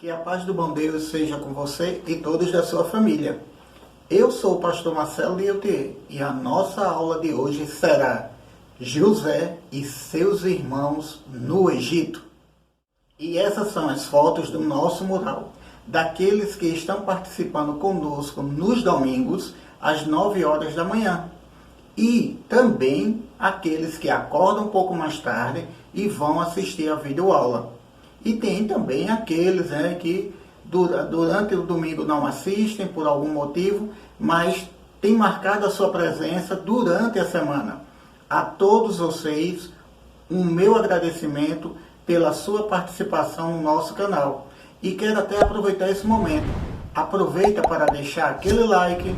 Que a paz do bom Deus seja com você e todos da sua família. Eu sou o pastor Marcelo Liutier e a nossa aula de hoje será José e seus irmãos no Egito. E essas são as fotos do nosso mural, daqueles que estão participando conosco nos domingos às 9 horas da manhã. E também aqueles que acordam um pouco mais tarde e vão assistir a videoaula. E tem também aqueles que durante o domingo não assistem por algum motivo, mas tem marcado a sua presença durante a semana. A todos vocês, o meu agradecimento pela sua participação no nosso canal. E quero até aproveitar esse momento. Aproveita para deixar aquele like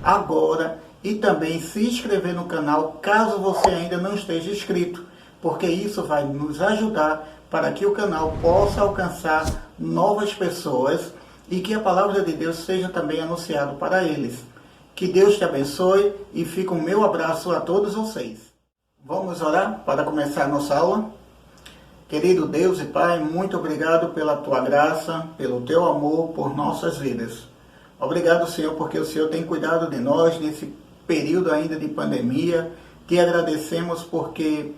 agora e também se inscrever no canal caso você ainda não esteja inscrito, porque isso vai nos ajudar para que o canal possa alcançar novas pessoas e que a palavra de Deus seja também anunciada para eles. Que Deus te abençoe e fica o meu abraço a todos vocês. Vamos orar para começar a nossa aula? Querido Deus e Pai, muito obrigado pela Tua graça, pelo Teu amor por nossas vidas. Obrigado, Senhor, porque o Senhor tem cuidado de nós nesse período ainda de pandemia. Te agradecemos porque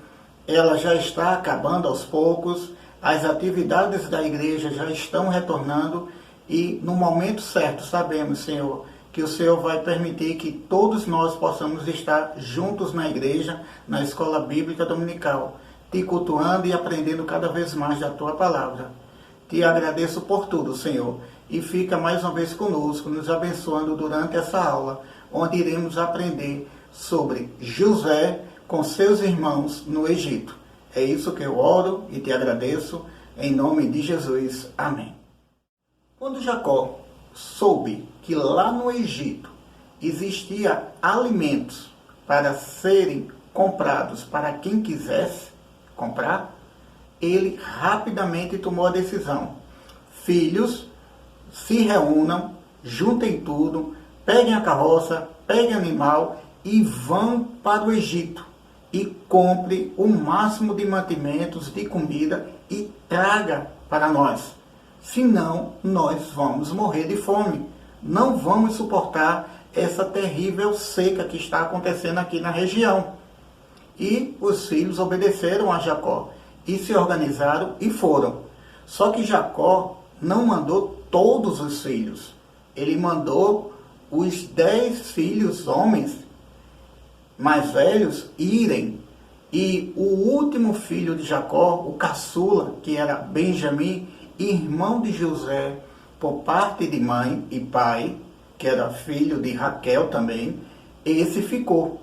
ela já está acabando aos poucos, as atividades da igreja já estão retornando e no momento certo sabemos, Senhor, que o Senhor vai permitir que todos nós possamos estar juntos na igreja, na escola bíblica dominical, te cultuando e aprendendo cada vez mais da Tua palavra. Te agradeço por tudo, Senhor, e fica mais uma vez conosco, nos abençoando durante essa aula, onde iremos aprender sobre José com seus irmãos no Egito. É isso que eu oro e te agradeço, em nome de Jesus. Amém. Quando Jacó soube que lá no Egito existia alimentos para serem comprados para quem quisesse comprar, ele rapidamente tomou a decisão. Filhos, se reúnam, juntem tudo, peguem a carroça, peguem animal e vão para o Egito. E compre o máximo de mantimentos, de comida e traga para nós. Senão, nós vamos morrer de fome. Não vamos suportar essa terrível seca que está acontecendo aqui na região. E os filhos obedeceram a Jacó e se organizaram e foram. Só que Jacó não mandou todos os filhos. Ele mandou os 10 filhos homens mais velhos irem, e o último filho de Jacó, o caçula, que era Benjamim, irmão de José, por parte de mãe e pai, que era filho de Raquel também, esse ficou,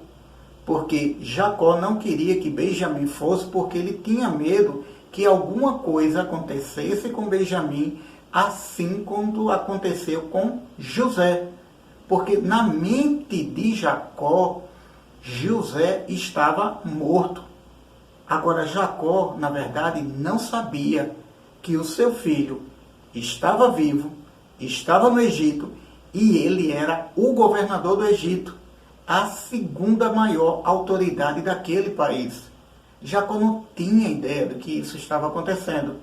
porque Jacó não queria que Benjamim fosse, porque ele tinha medo que alguma coisa acontecesse com Benjamim, assim como aconteceu com José, porque na mente de Jacó, José estava morto. Agora Jacó, na verdade, não sabia que o seu filho estava vivo, estava no Egito e ele era o governador do Egito, a segunda maior autoridade daquele país. Jacó não tinha ideia do que isso estava acontecendo.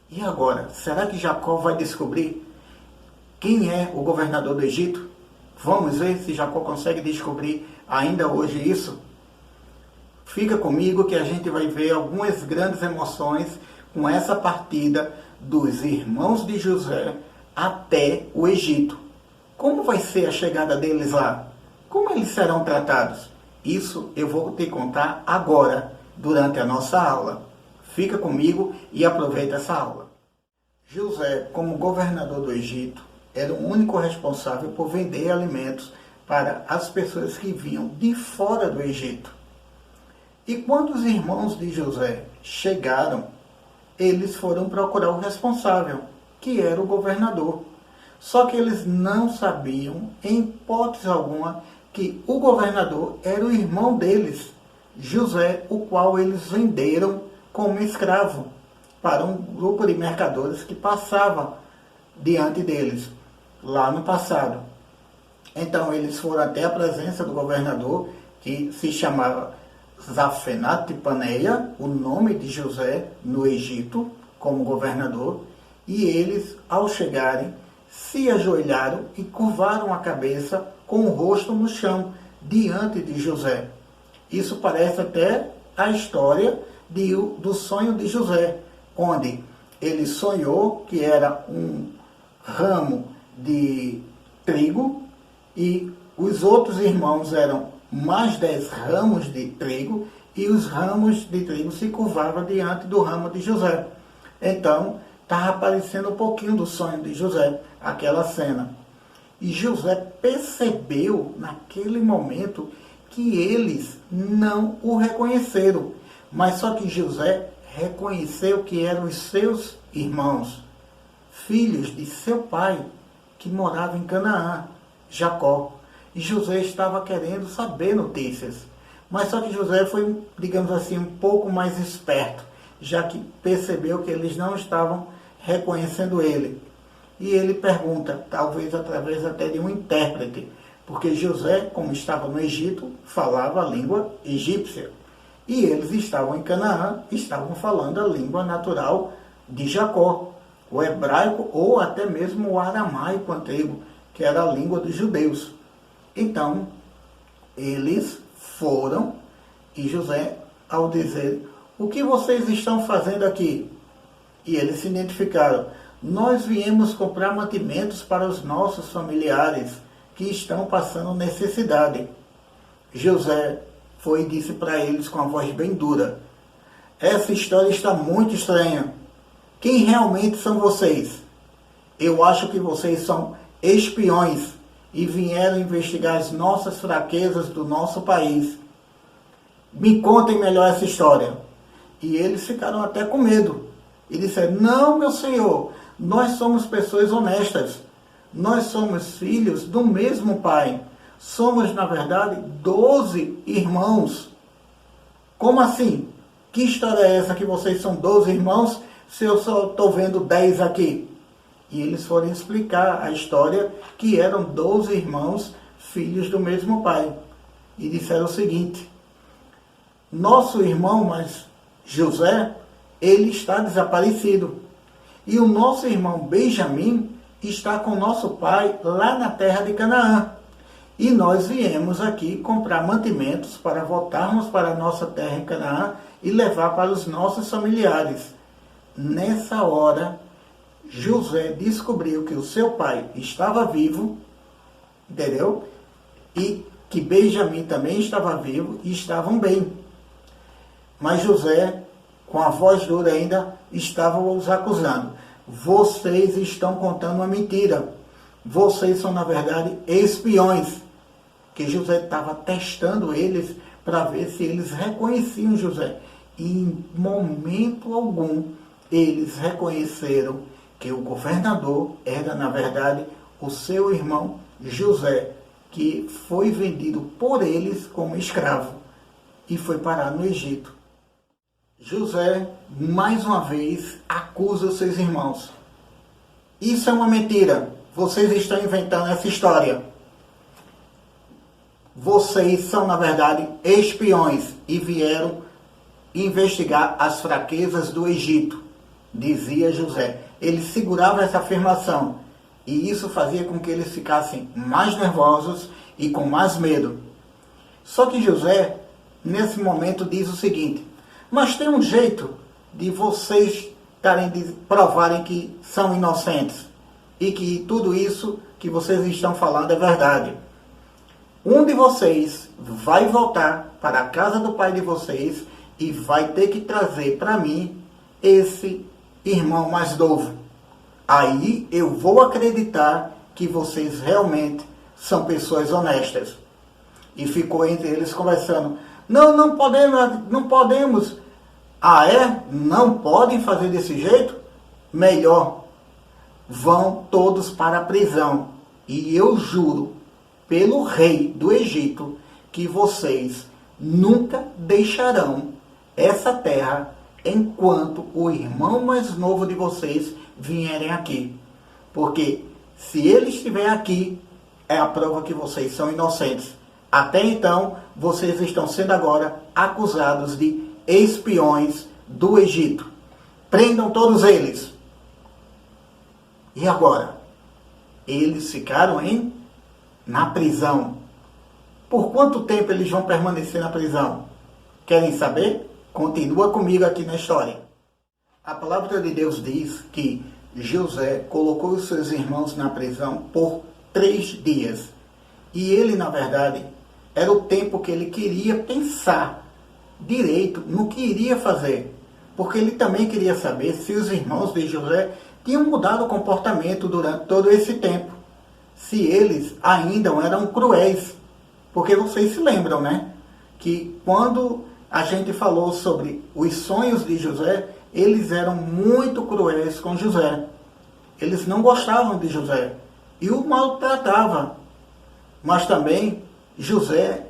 E agora, será que Jacó vai descobrir quem é o governador do Egito? Vamos ver se Jacó consegue descobrir ainda hoje isso. Fica comigo que a gente vai ver algumas grandes emoções com essa partida dos irmãos de José até o Egito. Como vai ser a chegada deles lá? Como eles serão tratados? Isso eu vou te contar agora, durante a nossa aula. Fica comigo e aproveita essa aula. José, como governador do Egito, era o único responsável por vender alimentos para as pessoas que vinham de fora do Egito. E quando os irmãos de José chegaram, eles foram procurar o responsável, que era o governador. Só que eles não sabiam, em hipótese alguma, que o governador era o irmão deles, José, o qual eles venderam como escravo para um grupo de mercadores que passava diante deles, lá no passado. Então eles foram até a presença do governador, que se chamava Zafenat-Paneia, o nome de José no Egito, como governador, E eles, ao chegarem, se ajoelharam e curvaram a cabeça com o rosto no chão, diante de José. Isso parece até a história do sonho de José, onde ele sonhou que era um ramo de trigo e os outros irmãos eram mais 10 ramos de trigo e os ramos de trigo se curvavam diante do ramo de José. Então, estava aparecendo um pouquinho do sonho de José, aquela cena. E José percebeu naquele momento que eles não o reconheceram. Mas só que José reconheceu que eram os seus irmãos, filhos de seu pai, que morava em Canaã, Jacó. E José estava querendo saber notícias. Mas só que José foi, digamos assim, um pouco mais esperto, já que percebeu que eles não estavam reconhecendo ele. E ele pergunta, talvez através até de um intérprete, porque José, como estava no Egito, falava a língua egípcia. E eles estavam em Canaã, estavam falando a língua natural de Jacó, o hebraico ou até mesmo o aramaico antigo, que era a língua dos judeus. Então, eles foram e José, ao dizer, o que vocês estão fazendo aqui? E eles se identificaram, nós viemos comprar mantimentos para os nossos familiares que estão passando necessidade. José foi e disse para eles com a voz bem dura, essa história está muito estranha. Quem realmente são vocês? Eu acho que vocês são espiões e vieram investigar as nossas fraquezas do nosso país. Me contem melhor essa história. E eles ficaram até com medo. E disseram, não, meu senhor, nós somos pessoas honestas. Nós somos filhos do mesmo pai. Somos, na verdade, 12 irmãos. Como assim? Que história é essa que vocês são 12 irmãos se eu só estou vendo 10 aqui? E eles foram explicar a história que eram 12 irmãos, filhos do mesmo pai. E disseram o seguinte, nosso irmão, mas José, ele está desaparecido. E o nosso irmão Benjamim está com nosso pai lá na terra de Canaã. E nós viemos aqui comprar mantimentos para voltarmos para a nossa terra em Canaã e levar para os nossos familiares. Nessa hora, José descobriu que o seu pai estava vivo, entendeu? E que Benjamim também estava vivo e estavam bem. Mas José, com a voz dura ainda, estava os acusando. Vocês estão contando uma mentira. Vocês são, na verdade, espiões. Que José estava testando eles para ver se eles reconheciam José. E em momento algum, eles reconheceram que o governador era, na verdade, o seu irmão José, que foi vendido por eles como escravo e foi parar no Egito. José, mais uma vez, acusa os seus irmãos. Isso é uma mentira. Vocês estão inventando essa história. Vocês são, na verdade, espiões e vieram investigar as fraquezas do Egito, dizia José. Ele segurava essa afirmação e isso fazia com que eles ficassem mais nervosos e com mais medo. Só que José, nesse momento, diz o seguinte, mas tem um jeito de vocês provarem que são inocentes e que tudo isso que vocês estão falando é verdade. Um de vocês vai voltar para a casa do pai de vocês e vai ter que trazer para mim esse irmão mais novo. Aí eu vou acreditar que vocês realmente são pessoas honestas. E ficou entre eles conversando. Não podemos. Ah, é? Não podem fazer desse jeito? Melhor. Vão todos para a prisão. E eu juro, pelo rei do Egito, que vocês nunca deixarão essa terra enquanto o irmão mais novo de vocês vierem aqui. Porque se ele estiver aqui, é a prova que vocês são inocentes. Até então, vocês estão sendo agora acusados de espiões do Egito. Prendam todos eles. E agora? Eles ficaram na prisão. Por quanto tempo eles vão permanecer na prisão? Querem saber? Continua comigo aqui na história. A palavra de Deus diz que José colocou os seus irmãos na prisão por 3 dias. E ele, na verdade, era o tempo que ele queria pensar direito no que iria fazer. Porque ele também queria saber se os irmãos de José tinham mudado o comportamento durante todo esse tempo. Se eles ainda eram cruéis. Porque vocês se lembram, né? Que quando a gente falou sobre os sonhos de José, eles eram muito cruéis com José. Eles não gostavam de José e o maltratavam. Mas também José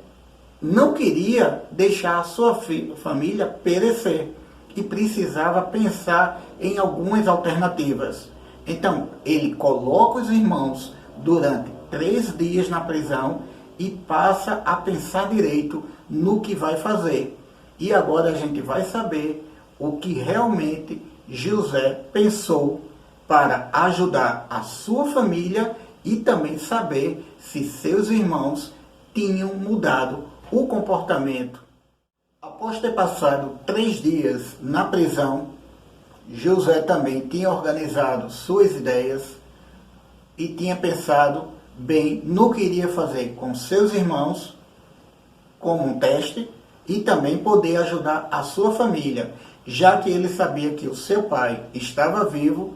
não queria deixar a sua família perecer e precisava pensar em algumas alternativas. Então, ele coloca os irmãos durante 3 dias na prisão e passa a pensar direito no que vai fazer. E agora a gente vai saber o que realmente José pensou para ajudar a sua família e também saber se seus irmãos tinham mudado o comportamento. Após ter passado 3 dias na prisão, José também tinha organizado suas ideias e tinha pensado bem no que iria fazer com seus irmãos como um teste e também poder ajudar a sua família, já que ele sabia que o seu pai estava vivo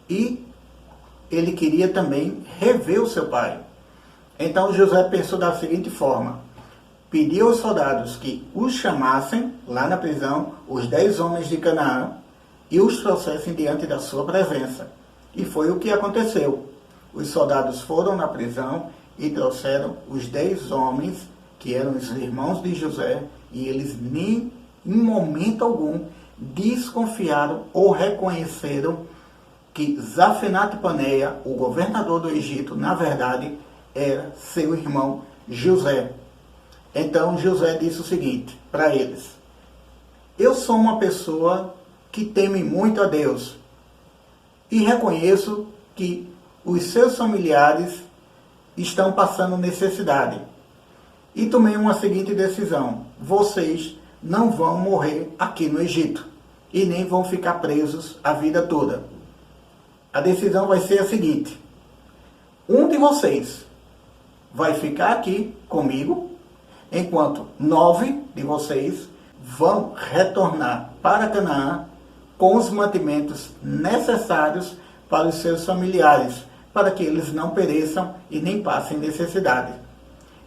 e ele queria também rever o seu pai. Então José pensou da seguinte forma: pediu aos soldados que os chamassem lá na prisão, os 10 homens de Canaã, e os trouxessem diante da sua presença. E foi o que aconteceu. Os soldados foram na prisão e trouxeram os 10 homens, que eram os irmãos de José, e eles nem em momento algum desconfiaram ou reconheceram que Zafenat-Paneia, o governador do Egito, na verdade, era seu irmão José. Então José disse o seguinte para eles: eu sou uma pessoa que teme muito a Deus e reconheço que os seus familiares estão passando necessidade. E tomei uma seguinte decisão: vocês não vão morrer aqui no Egito e nem vão ficar presos a vida toda. A decisão vai ser a seguinte: um de vocês vai ficar aqui comigo, enquanto 9 de vocês vão retornar para Canaã com os mantimentos necessários para os seus familiares, para que eles não pereçam e nem passem necessidade.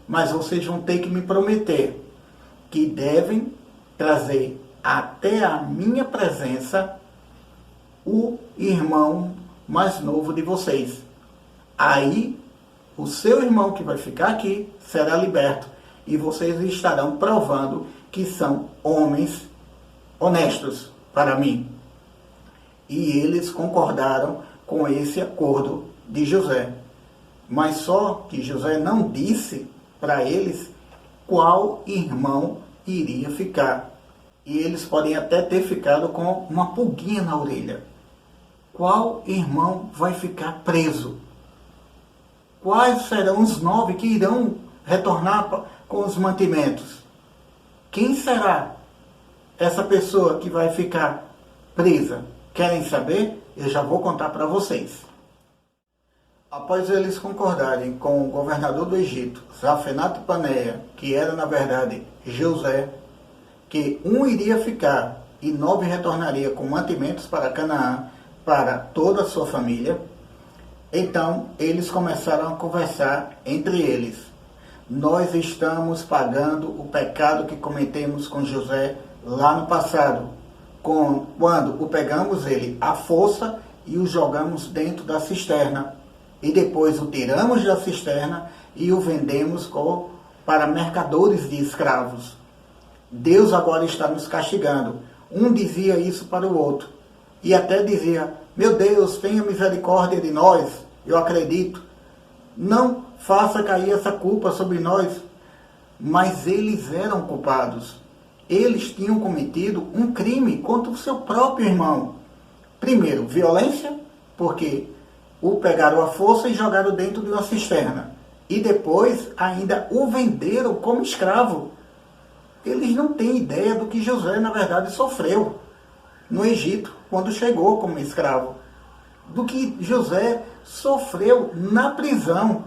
Mas vocês vão ter que me prometer que devem trazer até a minha presença o irmão mais novo de vocês. Aí, o seu irmão que vai ficar aqui será liberto e vocês estarão provando que são homens honestos para mim. E eles concordaram com esse acordo de José. Mas só que José não disse para eles qual irmão iria ficar. E eles podem até ter ficado com uma pulguinha na orelha. Qual irmão vai ficar preso? Quais serão os 9 que irão retornar com os mantimentos? Quem será essa pessoa que vai ficar presa? Querem saber? Eu já vou contar para vocês. Após eles concordarem com o governador do Egito, Zafenat-Paneia, que era na verdade José, que um iria ficar e 9 retornaria com mantimentos para Canaã, para toda a sua família, então eles começaram a conversar entre eles. Nós estamos pagando o pecado que cometemos com José lá no passado, quando o pegamos ele à força e o jogamos dentro da cisterna. E depois o tiramos da cisterna e o vendemos para mercadores de escravos. Deus agora está nos castigando. Um dizia isso para o outro. E até dizia: meu Deus, tenha misericórdia de nós. Eu acredito. Não faça cair essa culpa sobre nós. Mas eles eram culpados. Eles tinham cometido um crime contra o seu próprio irmão. Primeiro, violência, porque o pegaram à força e jogaram dentro de uma cisterna. E depois ainda o venderam como escravo. Eles não têm ideia do que José, na verdade, sofreu no Egito, quando chegou como escravo. Do que José sofreu na prisão.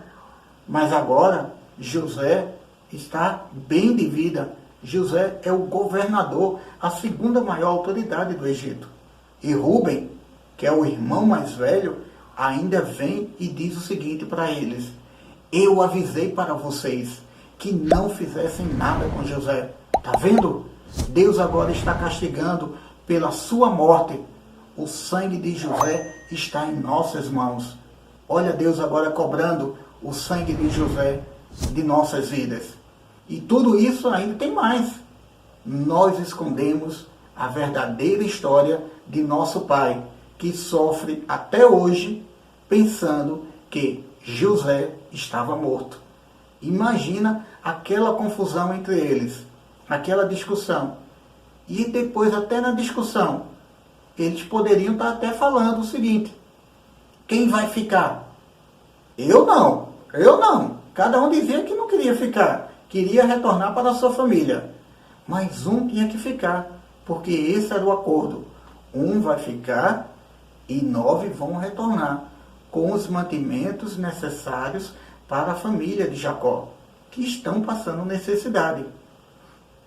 Mas agora, José está bem de vida. José é o governador, a segunda maior autoridade do Egito. E Rúben, que é o irmão mais velho, ainda vem e diz o seguinte para eles: eu avisei para vocês que não fizessem nada com José. Está vendo? Deus agora está castigando pela sua morte. O sangue de José está em nossas mãos. Olha Deus agora cobrando o sangue de José de nossas vidas. E tudo isso ainda tem mais. Nós escondemos a verdadeira história de nosso pai, que sofre até hoje pensando que José estava morto. Imagina aquela confusão entre eles, aquela discussão. E depois, até na discussão, eles poderiam estar até falando o seguinte: quem vai ficar? Eu não. Cada um dizia que não queria ficar, queria retornar para a sua família. Mas um tinha que ficar, porque esse era o acordo. Um vai ficar e 9 vão retornar, com os mantimentos necessários para a família de Jacó, que estão passando necessidade.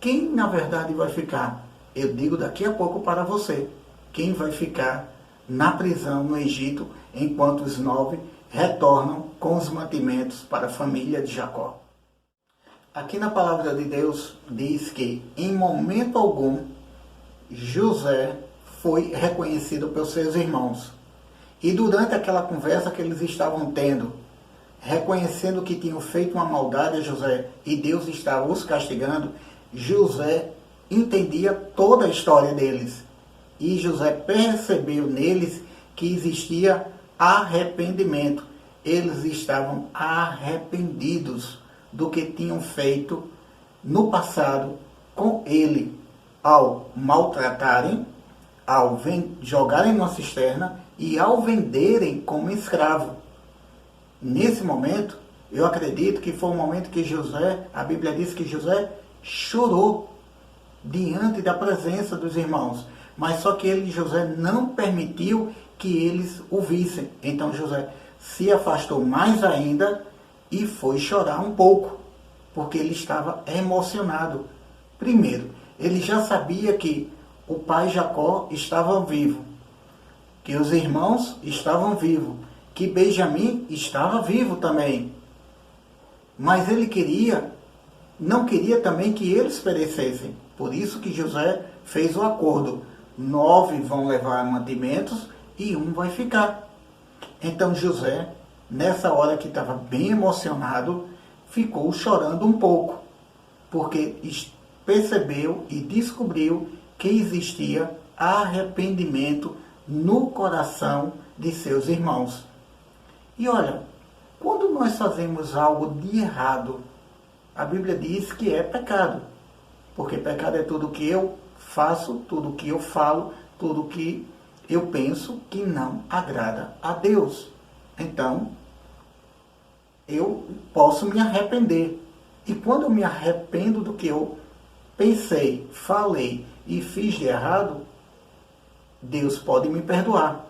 Quem, na verdade, vai ficar? Eu digo daqui a pouco para você. Quem vai ficar na prisão no Egito, enquanto os 9 retornam com os mantimentos para a família de Jacó. Aqui na palavra de Deus diz que, em momento algum, José foi reconhecido pelos seus irmãos. E durante aquela conversa que eles estavam tendo, reconhecendo que tinham feito uma maldade a José e Deus estava os castigando, José entendia toda a história deles. E José percebeu neles que existia arrependimento. Eles estavam arrependidos do que tinham feito no passado com ele, ao maltratarem, ao jogarem numa cisterna e ao venderem como escravo. Nesse momento, eu acredito que foi o momento que José, a Bíblia diz que José chorou diante da presença dos irmãos. Mas só que José não permitiu que eles o vissem. Então José se afastou mais ainda e foi chorar um pouco, porque ele estava emocionado. Primeiro, ele já sabia que o pai Jacó estava vivo, que os irmãos estavam vivos, que Benjamim estava vivo também. Mas ele não queria também que eles perecessem. Por isso que José fez o acordo. 9 vão levar mantimentos e 1 vai ficar. Então José, nessa hora que estava bem emocionado, ficou chorando um pouco, porque percebeu e descobriu que existia arrependimento no coração de seus irmãos. E olha, quando nós fazemos algo de errado, a Bíblia diz que é pecado, porque pecado é tudo que eu faço, tudo que eu falo, tudo que eu penso que não agrada a Deus. Então, eu posso me arrepender. E quando eu me arrependo do que eu pensei, falei e fiz de errado, Deus pode me perdoar.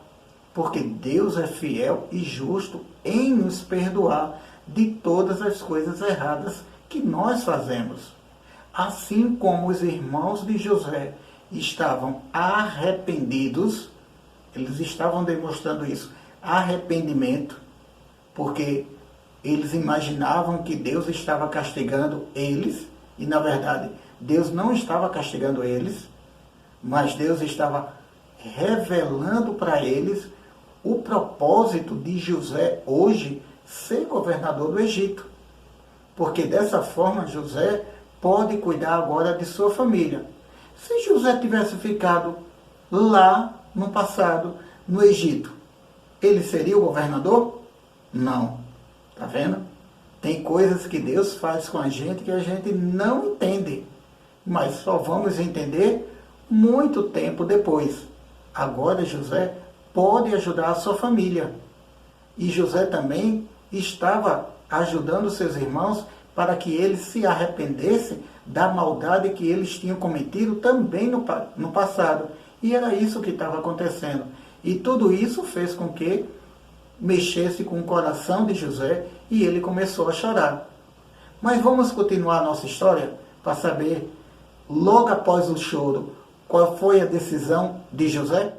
Porque Deus é fiel e justo em nos perdoar de todas as coisas erradas que nós fazemos. Assim como os irmãos de José estavam arrependidos, eles estavam demonstrando isso, arrependimento, porque eles imaginavam que Deus estava castigando eles, e na verdade Deus não estava castigando eles, mas Deus estava revelando para eles o propósito de José hoje ser governador do Egito. Porque dessa forma José pode cuidar agora de sua família. Se José tivesse ficado lá no passado, no Egito, ele seria o governador? Não. Tá vendo? Tem coisas que Deus faz com a gente que a gente não entende. Mas só vamos entender muito tempo depois. Agora José pode ajudar a sua família. E José também estava ajudando seus irmãos para que eles se arrependessem da maldade que eles tinham cometido também no passado. E era isso que estava acontecendo. E tudo isso fez com que mexesse com o coração de José e ele começou a chorar. Mas vamos continuar a nossa história para saber, logo após o choro, qual foi a decisão de José?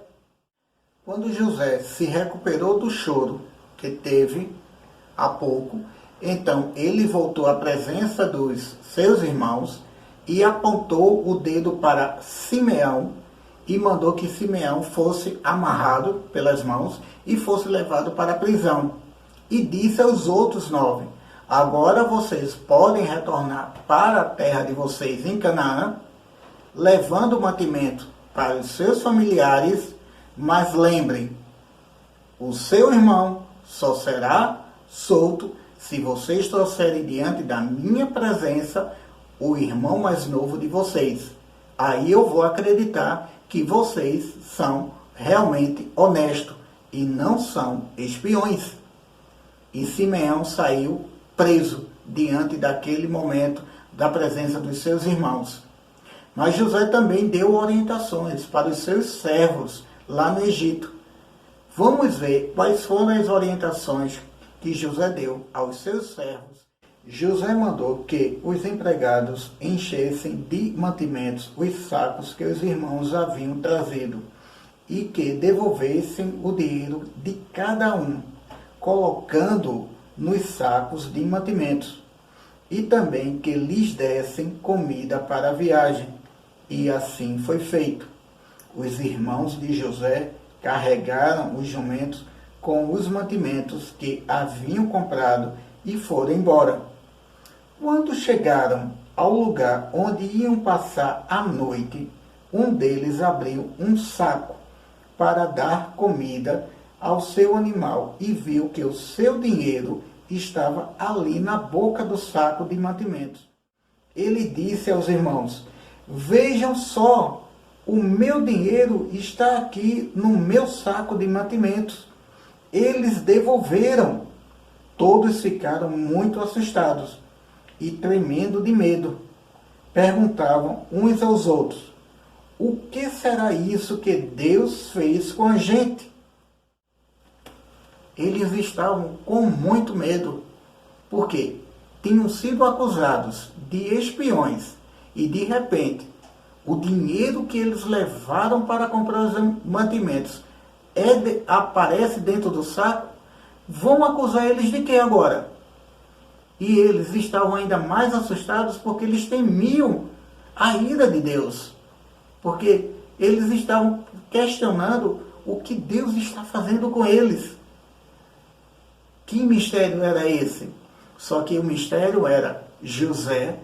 Quando José se recuperou do choro que teve há pouco, então ele voltou à presença dos seus irmãos e apontou o dedo para Simeão e mandou que Simeão fosse amarrado pelas mãos e fosse levado para a prisão. E disse aos outros 9, agora vocês podem retornar para a terra de vocês em Canaã, levando mantimento para os seus familiares, mas lembrem, o seu irmão só será solto se vocês trouxerem diante da minha presença o irmão mais novo de vocês. Aí eu vou acreditar que vocês são realmente honestos e não são espiões. E Simeão saiu preso diante daquele momento da presença dos seus irmãos. Mas José também deu orientações para os seus servos lá no Egito. Vamos ver quais foram as orientações que José deu aos seus servos. José mandou que os empregados enchessem de mantimentos os sacos que os irmãos haviam trazido e que devolvessem o dinheiro de cada um, colocando nos sacos de mantimentos, e também que lhes dessem comida para a viagem. E assim foi feito. Os irmãos de José carregaram os jumentos com os mantimentos que haviam comprado e foram embora. Quando chegaram ao lugar onde iam passar a noite, um deles abriu um saco para dar comida ao seu animal e viu que o seu dinheiro estava ali na boca do saco de mantimentos. Ele disse aos irmãos, vejam só, o meu dinheiro está aqui no meu saco de mantimentos. Eles devolveram. Todos ficaram muito assustados e tremendo de medo. Perguntavam uns aos outros, o que será isso que Deus fez com a gente? Eles estavam com muito medo, porque tinham sido acusados de espiões e, de repente, o dinheiro que eles levaram para comprar os mantimentos aparece dentro do saco. Vão acusar eles de quê agora? E eles estavam ainda mais assustados porque eles temiam a ira de Deus. Porque eles estavam questionando o que Deus está fazendo com eles. Que mistério era esse? Só que o mistério era, José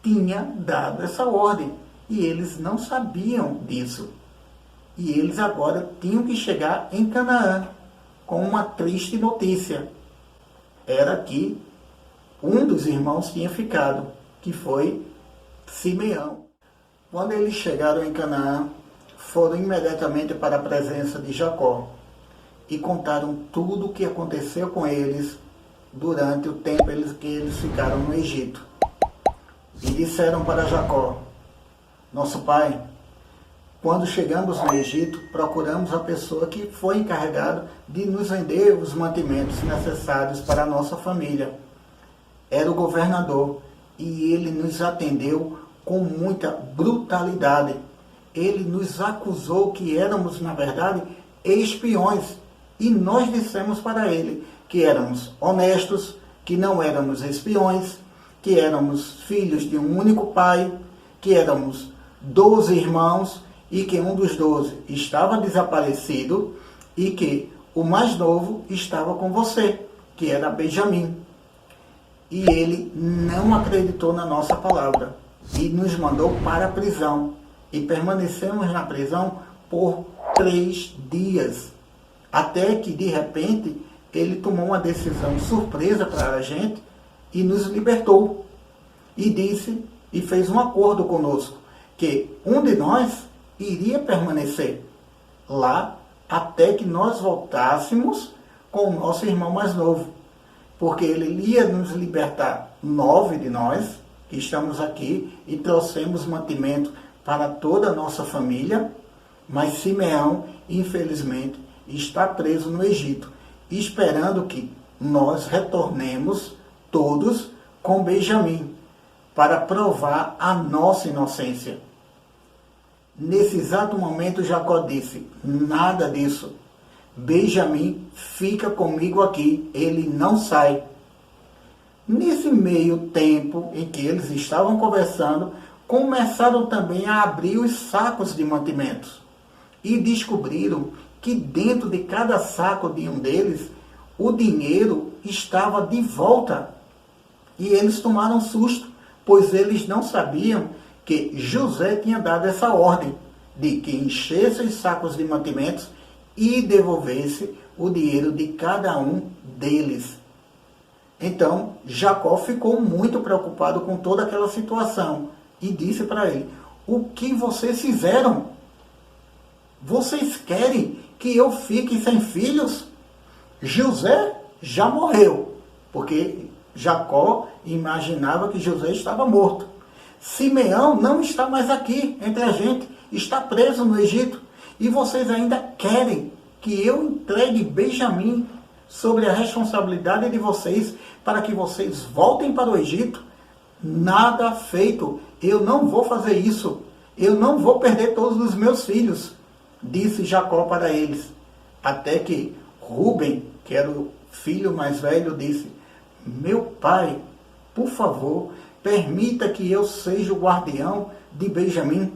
tinha dado essa ordem e eles não sabiam disso. E eles agora tinham que chegar em Canaã com uma triste notícia. Era que um dos irmãos tinha ficado, que foi Simeão. Quando eles chegaram em Canaã, foram imediatamente para a presença de Jacó e contaram tudo o que aconteceu com eles durante o tempo que eles ficaram no Egito. E disseram para Jacó, nosso pai, quando chegamos no Egito, procuramos a pessoa que foi encarregada de nos vender os mantimentos necessários para a nossa família. Era o governador e ele nos atendeu com muita brutalidade. Ele nos acusou que éramos, na verdade, espiões. E nós dissemos para ele que éramos honestos, que não éramos espiões, que éramos filhos de um único pai, que éramos 12 irmãos e que um dos 12 estava desaparecido e que o mais novo estava com você, que era Benjamim. E ele não acreditou na nossa palavra e nos mandou para a prisão. E permanecemos na prisão por 3 dias. Até que, de repente, ele tomou uma decisão surpresa para a gente e nos libertou. E disse, e fez um acordo conosco, que um de nós iria permanecer lá até que nós voltássemos com o nosso irmão mais novo, porque ele ia nos libertar 9 de nós, que estamos aqui, e trouxemos mantimento para toda a nossa família, mas Simeão, infelizmente, está preso no Egito, esperando que nós retornemos todos com Benjamim, para provar a nossa inocência. Nesse exato momento, Jacó disse: nada disso. Benjamim fica comigo aqui, ele não sai. Nesse meio tempo em que eles estavam conversando, começaram também a abrir os sacos de mantimentos e descobriram que dentro de cada saco de um deles, o dinheiro estava de volta. E eles tomaram susto, pois eles não sabiam que José tinha dado essa ordem de que enchesse os sacos de mantimentos e devolvesse o dinheiro de cada um deles. Então, Jacó ficou muito preocupado com toda aquela situação e disse para ele: o que vocês fizeram? Vocês querem que eu fique sem filhos? José já morreu, porque Jacó imaginava que José estava morto. Simeão não está mais aqui entre a gente, está preso no Egito. E vocês ainda querem que eu entregue Benjamim sobre a responsabilidade de vocês para que vocês voltem para o Egito? Nada feito, eu não vou fazer isso. Eu não vou perder todos os meus filhos, disse Jacó para eles. Até que Rúben, que era o filho mais velho, disse: meu pai, por favor, permita que eu seja o guardião de Benjamim.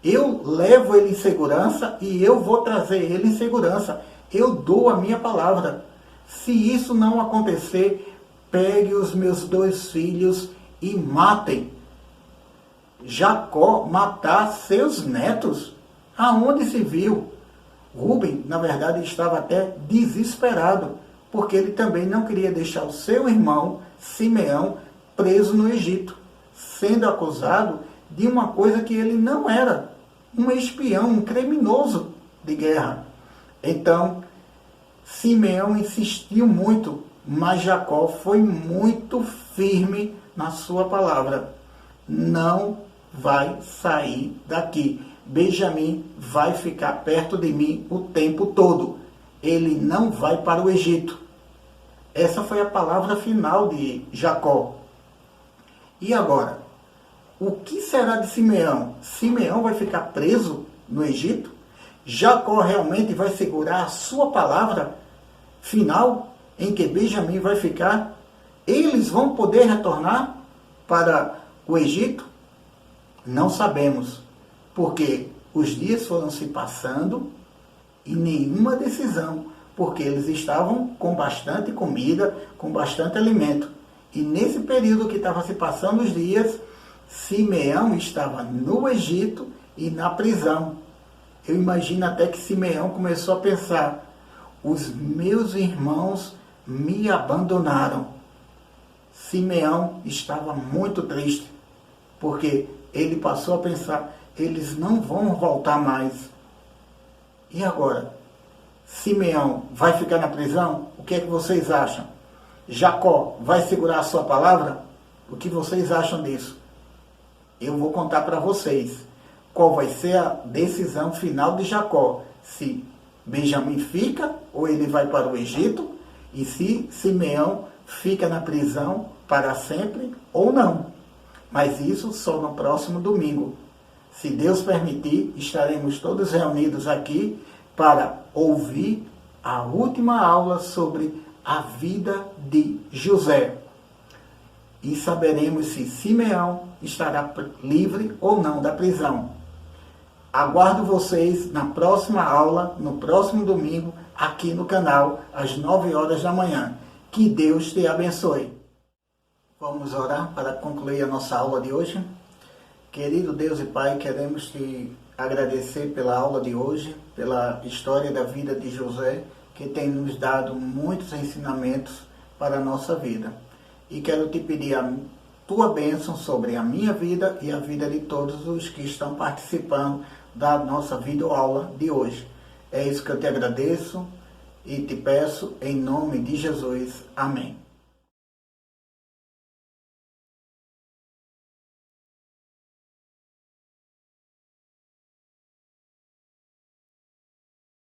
Eu levo ele em segurança e eu vou trazer ele em segurança. Eu dou a minha palavra. Se isso não acontecer, pegue os meus 2 filhos e matem. Jacó matar seus netos? Aonde se viu? Rúben, na verdade, estava até desesperado, porque ele também não queria deixar o seu irmão, Simeão, preso no Egito, sendo acusado de uma coisa que ele não era, um espião, um criminoso de guerra. Então, Simeão insistiu muito, mas Jacó foi muito firme na sua palavra. Não vai sair daqui. Benjamim vai ficar perto de mim o tempo todo. Ele não vai para o Egito. Essa foi a palavra final de Jacó. E agora? O que será de Simeão? Simeão vai ficar preso no Egito? Jacó realmente vai segurar a sua palavra final em que Benjamim vai ficar? Eles vão poder retornar para o Egito? Não sabemos, porque os dias foram se passando e nenhuma decisão, porque eles estavam com bastante comida, com bastante alimento. E nesse período que estava se passando os dias, Simeão estava no Egito e na prisão. Eu imagino até que Simeão começou a pensar: os meus irmãos me abandonaram. Simeão estava muito triste, porque ele passou a pensar: eles não vão voltar mais. E agora? Simeão vai ficar na prisão? O que é que vocês acham? Jacó vai segurar a sua palavra? O que vocês acham disso? Eu vou contar para vocês qual vai ser a decisão final de Jacó. Se Benjamim fica ou ele vai para o Egito, e se Simeão fica na prisão para sempre ou não. Mas isso só no próximo domingo. Se Deus permitir, estaremos todos reunidos aqui para ouvir a última aula sobre a vida de José. E saberemos se Simeão estará livre ou não da prisão. Aguardo vocês na próxima aula, no próximo domingo, aqui no canal, às 9 horas da manhã. Que Deus te abençoe. Vamos orar para concluir a nossa aula de hoje. Querido Deus e Pai, queremos te agradecer pela aula de hoje, pela história da vida de José, que tem nos dado muitos ensinamentos para a nossa vida. E quero te pedir a tua bênção sobre a minha vida e a vida de todos os que estão participando da nossa videoaula de hoje. É isso que eu te agradeço e te peço em nome de Jesus. Amém.